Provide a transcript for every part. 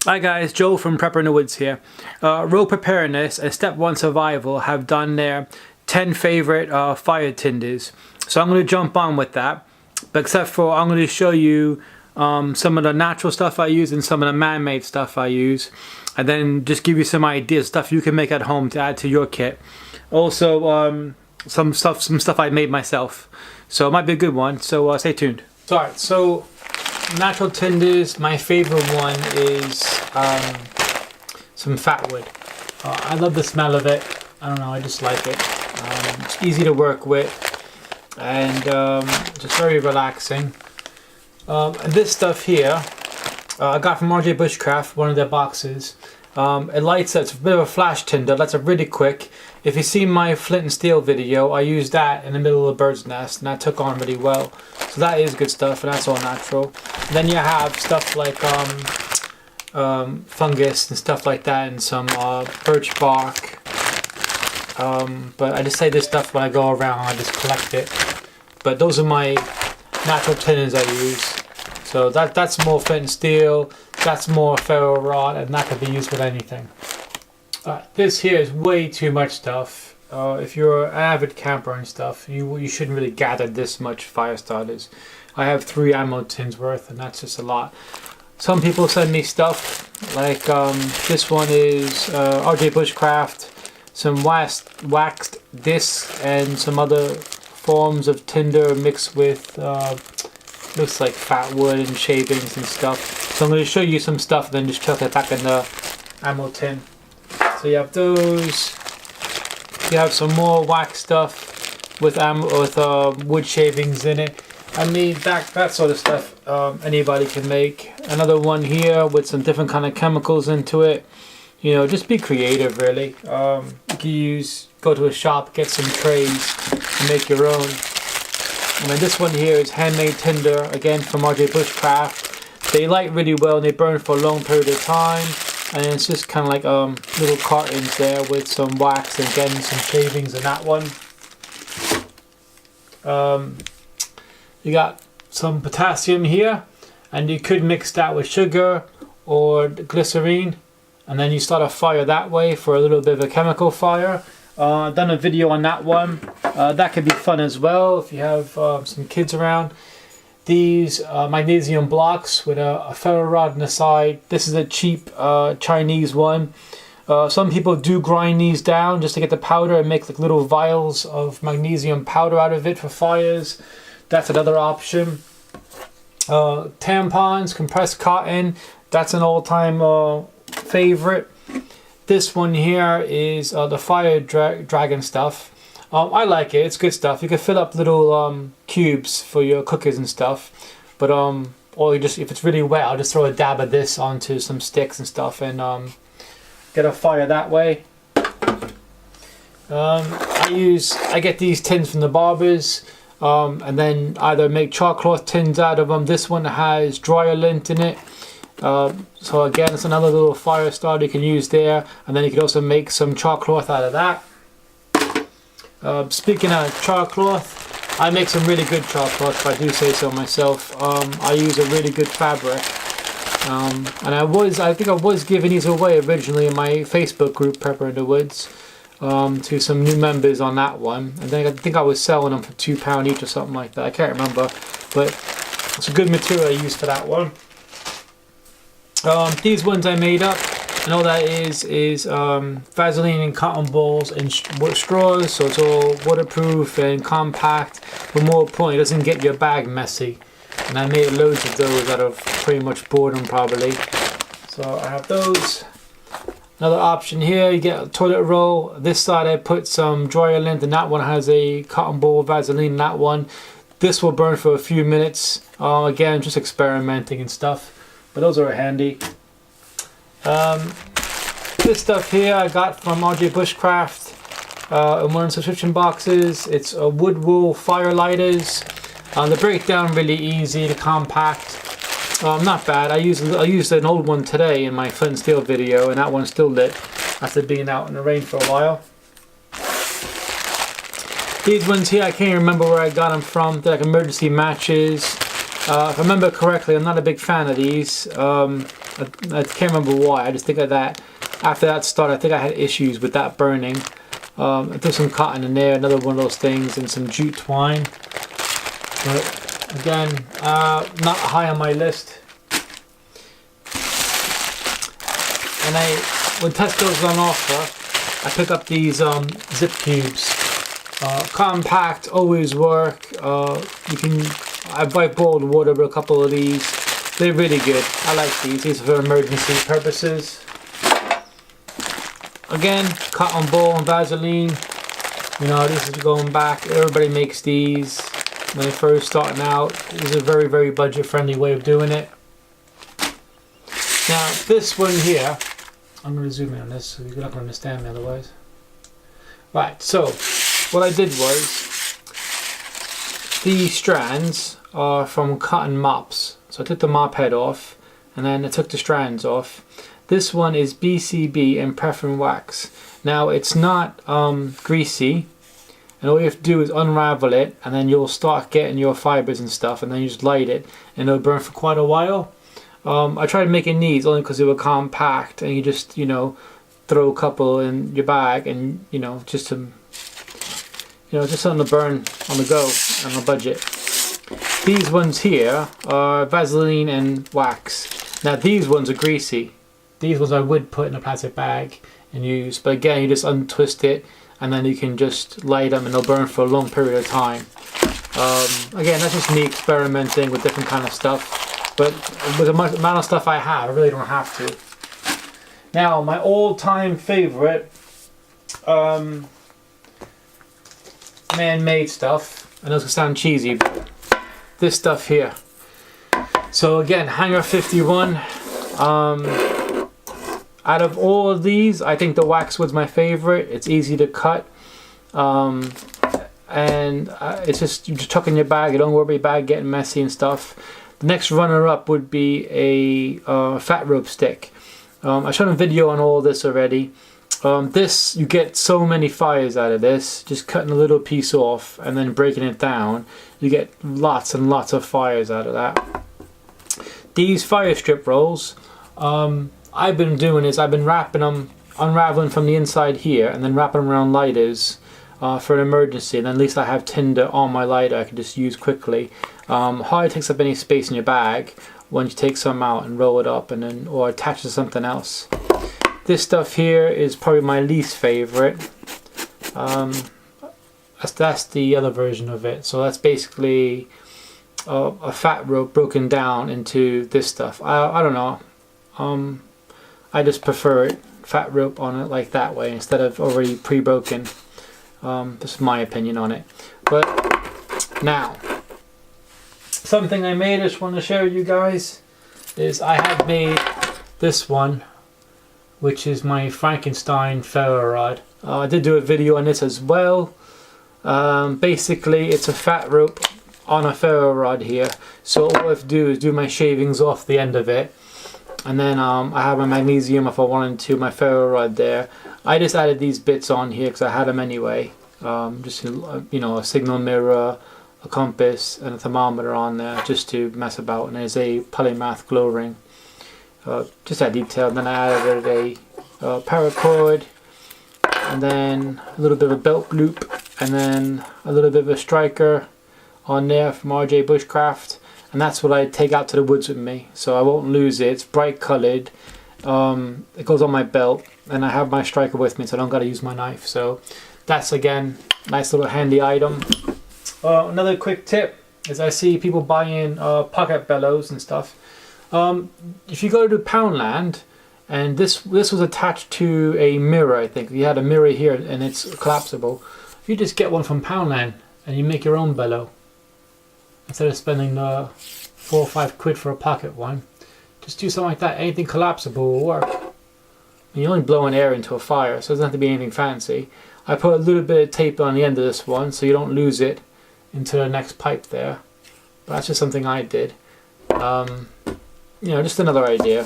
Hi guys, Joe from Prepper in the Woods here. Road Preparedness and Step 1 Survival have done their 10 favorite fire tinders. So I'm going to jump on with that. But except for I'm going to show you some of the natural stuff I use and some of the man-made stuff I use. And then just give you some ideas, stuff you can make at home to add to your kit. Also some stuff I made myself. So it might be a good one, so stay tuned. Alright, so natural tinders, my favorite one is some fat wood. I love the smell of it. I don't know, I just like it. It's easy to work with and just very relaxing. And this stuff here I got from Bushcraft, one of their boxes. It lights up, it's a bit of a flash tinder, lights up really quick. If you see my flint and steel video, I used that in the middle of a bird's nest and that took on really well. So that is good stuff and that's all natural. And then you have stuff like fungus and stuff like that and some birch bark. But I just say this stuff when I go around, I just collect it. But those are my natural tinders I use. So that's more flint and steel, that's more ferro rod, and that can be used with anything. This here is way too much stuff. If you're an avid camper and stuff, you shouldn't really gather this much fire starters. I have 3 ammo tins worth, and that's just a lot. Some people send me stuff like this one is Bushcraft, some waxed discs, and some other forms of tinder mixed with looks like fat wood and shavings and stuff. So I'm going to show you some stuff and then just chuck it back in the ammo tin. So you have those. You have some more wax stuff with wood shavings in it. I mean that sort of stuff anybody can make. Another one here with some different kind of chemicals into it. You know, just be creative really. You can go to a shop, get some trays, and make your own. And then this one here is handmade tinder, again from Bushcraft. They light really well and they burn for a long period of time. And it's just kind of like little cartons there with some wax and again some shavings in that one. You got some potassium here, and you could mix that with sugar or glycerine, and then you start a fire that way for a little bit of a chemical fire. I've done a video on that one. That could be fun as well if you have some kids around. These magnesium blocks with a ferro rod on the side. This is a cheap Chinese one. Some people do grind these down just to get the powder and make like little vials of magnesium powder out of it for fires. That's another option. Tampons, compressed cotton. That's an all-time favorite. This one here is the fire dragon stuff. I like it, it's good stuff. You can fill up little cubes for your cookies and stuff. But or you just, if it's really wet, I'll just throw a dab of this onto some sticks and stuff and get a fire that way. I get these tins from the barbers and then either make char cloth tins out of them. This one has dryer lint in it. So again, it's another little fire starter you can use there, and then you can also make some char cloth out of that. Speaking of char cloth, I make some really good char cloth, if I do say so myself. I use a really good fabric, and I think I was giving these away originally in my Facebook group Prepper in the Woods to some new members on that one. And then I think I was selling them for £2 each or something like that. I can't remember, but it's a good material I use for that one. These ones I made up, and all that is Vaseline and cotton balls and straws, so it's all waterproof and compact, but more importantly, it doesn't get your bag messy. And I made loads of those out of pretty much boredom probably. So I have those. Another option here, you get a toilet roll. This side I put some dryer lint, and that one has a cotton ball Vaseline in that one. This will burn for a few minutes. Again, just experimenting and stuff. But those are handy. This stuff here I got from Bushcraft in one of the subscription boxes. It's a wood wool fire lighters. The breakdown really easy to compact. Not bad. I used an old one today in my flint and steel video, and that one's still lit after being out in the rain for a while. These ones here, I can't remember where I got them from. They're like emergency matches. If I remember correctly, I'm not a big fan of these. I can't remember why. I just think of that. After that started, I think I had issues with that burning. I threw some cotton in there, another one of those things, and some jute twine. But again, not high on my list. And when Tesco's on offer, I pick up these zip cubes. Compact, always work. I buy boiled water with a couple of these. They're really good. I like these. These are for emergency purposes. Again, cotton ball and Vaseline. You know, this is going back. Everybody makes these when they're first starting out. This is a very, very budget-friendly way of doing it. Now, this one here, I'm going to zoom in on this so you're not going to understand me otherwise. Right, so what I did was, these strands are from cotton mops. So I took the mop head off, and then I took the strands off. This one is BCB and Preparedness wax. Now it's not greasy, and all you have to do is unravel it, and then you'll start getting your fibers and stuff, and then you just light it, and it'll burn for quite a while. I tried making these only because they were compact, and you just, you know, throw a couple in your bag, and you know, just something to burn on the go on a budget. These ones here are Vaseline and wax. Now these ones are greasy. These ones I would put in a plastic bag and use, but again, you just untwist it, and then you can just light them, and they'll burn for a long period of time. Again, that's just me experimenting with different kind of stuff, but with the amount of stuff I have, I really don't have to. Now, my all-time favorite man-made stuff, I know it's gonna sound cheesy, but this stuff here. So again, hanger 51. Out of all of these, I think the wax was my favorite. It's easy to cut, and it's just, you just tuck in your bag. You don't worry about your bag getting messy and stuff. The next runner-up would be a fat rope stick. I showed a video on all this already. This, you get so many fires out of this. Just cutting a little piece off and then breaking it down, you get lots and lots of fires out of that. These fire strip rolls, I've been doing is I've been wrapping them, unraveling from the inside here, and then wrapping them around lighters for an emergency. And then at least I have tinder on my lighter I can just use quickly. Hardly takes up any space in your bag once you take some out and roll it up, and then or attach to something else. This stuff here is probably my least favorite. That's the other version of it. So that's basically a fat rope broken down into this stuff. I don't know. I just prefer it, fat rope on it like that way instead of already pre-broken. This is my opinion on it. But now, something I made I just want to share with you guys is I have made this one, which is my Frankenstein ferro rod. I did do a video on this as well. Basically, it's a fat rope on a ferro rod here. So all I have to do is do my shavings off the end of it. And then I have my magnesium if I wanted to, my ferro rod there. I just added these bits on here because I had them anyway. Just you know, a signal mirror, a compass, and a thermometer on there just to mess about. And there's a Polymath glow ring. Just that detail. And then I added a paracord, and then a little bit of a belt loop, and then a little bit of a striker on there from Bushcraft. And that's what I take out to the woods with me, so I won't lose it. It's bright colored. It goes on my belt, and I have my striker with me, so I don't got to use my knife. So that's, again, nice little handy item. Another quick tip is I see people buying pocket bellows and stuff. If you go to Poundland, and this was attached to a mirror, I think. You had a mirror here, and it's collapsible. If you just get one from Poundland, and you make your own bellow, instead of spending 4 or 5 quid for a pocket one, just do something like that. Anything collapsible will work. You're only blowing air into a fire, so it doesn't have to be anything fancy. I put a little bit of tape on the end of this one so you don't lose it into the next pipe there. But that's just something I did. You know, just another idea.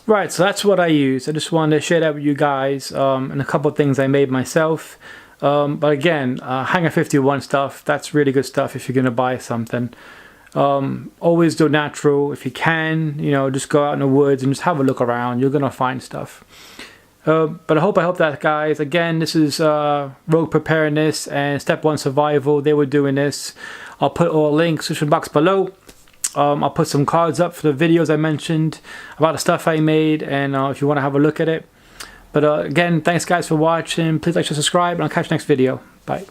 Right, so that's what I use. I just wanted to share that with you guys, and a couple of things I made myself. But again, Hanger 51 stuff, that's really good stuff if you're going to buy something. Always do natural if you can. You know, just go out in the woods and just have a look around. You're gonna find stuff. But I hope that, guys. Again, this is Rogue Preparedness and Step 1 Survival. They were doing this. I'll put all the links in the box below. I'll put some cards up for the videos I mentioned about the stuff I made, and if you want to have a look at it. But again, thanks guys for watching. Please like, share, subscribe, and I'll catch you next video. Bye.